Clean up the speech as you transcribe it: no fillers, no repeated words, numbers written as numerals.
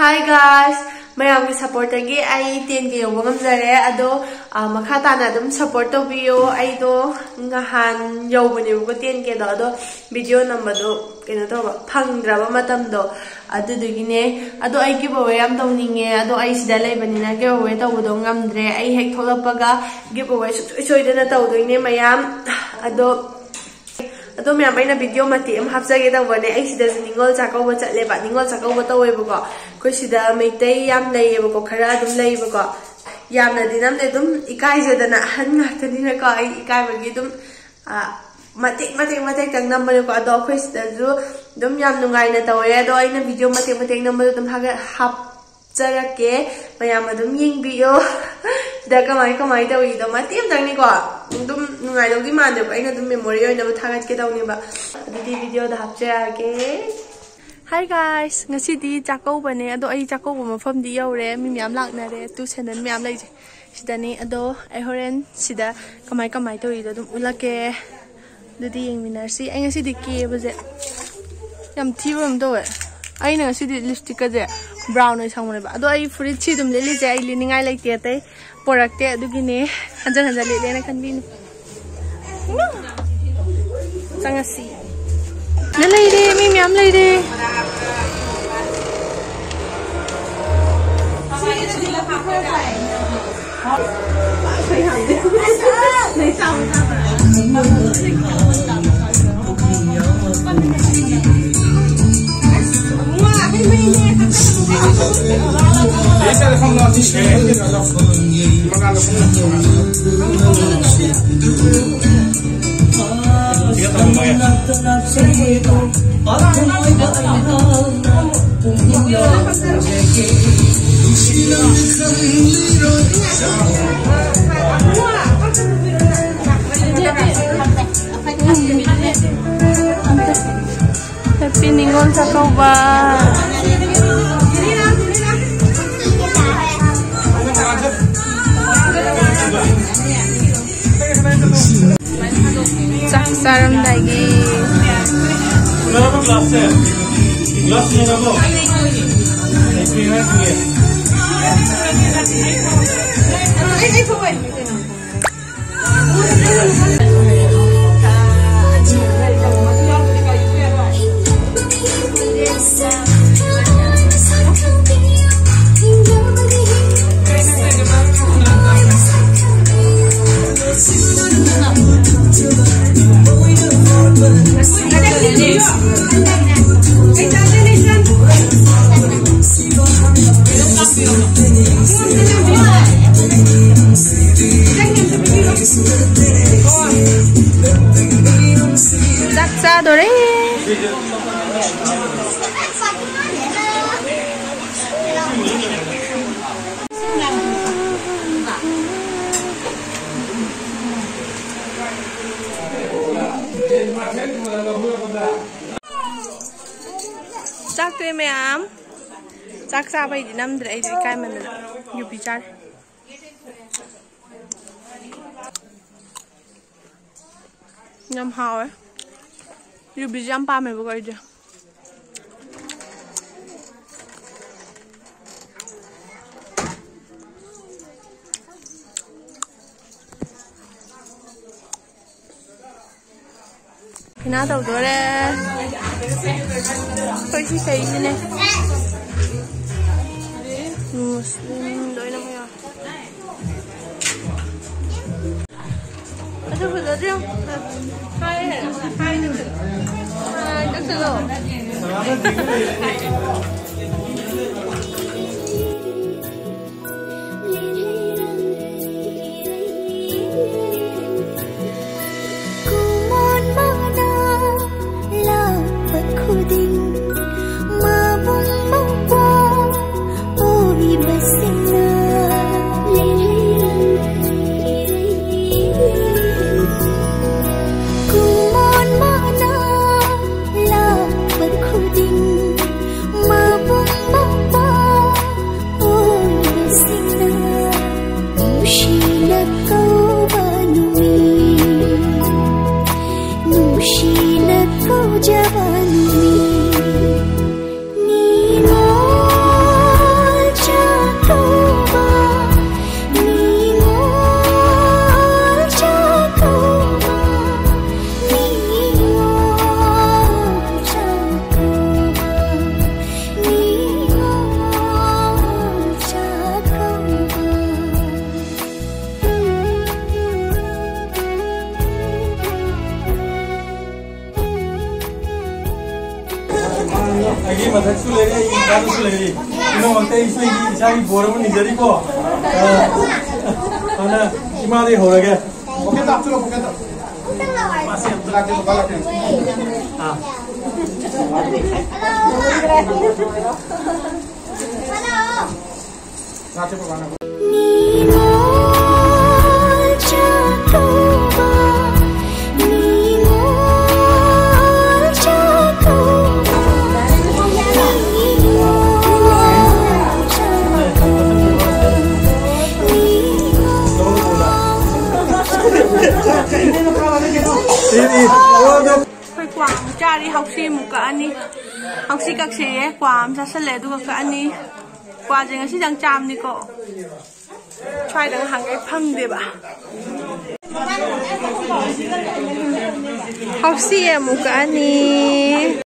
Hi guys, mayam ki support agi ai 10K yoba ngamjare ado makha tana adum support tobiyo ai do ngahan yobane ko 10K do ado video number do keno to phangdraba matam do adu dugine ado ai giveaway am tawninge ado ai sida leibanina giveaway tawdo ngamdre ai hek tholapaga giveaway soidana tawdoine mayam ado Ado mayam aina video mati am hapjage tawbane ai sida ningol chakauba chatle ba ningol chakauba tawebako koi sida meitai yam leiyebako khara adum leibako yamna dinamne dum ikai jodana han ngatanina ko ai ikai bagi dum matek tang number ko ado koi sida ju dum yam nungai na tawe ado aina video matek number dum haga hap jarake mayam adum yingbiyo da kamai tawi do matem tangni ko dum nungai dogi mande ko aina dum memory oina ba thagat ke dawni ba adi video da hapjage Hi guys, ngasi di chakau bane ado ai chakau ba mafam di yaure mi myam laknare tu channel myam lai sidani ado ai horen sida kamai tawi do dum ulake dudi yengminarsi ai ngasi di ke baje yam thibam do ai na ngasi di lipstick je brown oi sangmone ba ado ai fruit chi dum leli je ai liningai lai te te porakte adugine hanjan le lena kanbin sangasi Lady, Mimi, I'm lady. Happy Ningol Chakauba. Saram lagi. Berapa gelasnya? Gelasnya berapa? Saksa dore. Chắc tụi mày ám chắc sao bây giờ năm đấy thì cái mình nhiều bị chán nhâm hào ấy nhiều bị jam pa mày gọi chưa cái nào đầu đó đấy tôi chỉ thấy như này Muslim đối năm rồi tôi vừa rồi hai chắc chắn rồi ma ꯃꯆꯥꯗꯨꯁꯨ ꯂꯩꯔꯤ ꯏꯃꯥꯃꯛꯇ ꯏꯁꯥꯒꯤ ꯕꯣꯔ ꯑꯃ ꯅꯤꯖꯔꯤꯀꯣ ꯑꯗꯨꯅ ꯏꯃꯥꯗꯒꯤ ꯍꯧꯔꯒꯦ 오케이 딱 들어 오케이 딱 맛이 안 들어가게 발라게 아 나한테 봐 봐 Khoi quang chari hausi muka ani hausi kak se ye kwam sa sale du ka ani kwa jeng si jang cham ni ko chai dang hang ai phang de ba hausi ye muka ani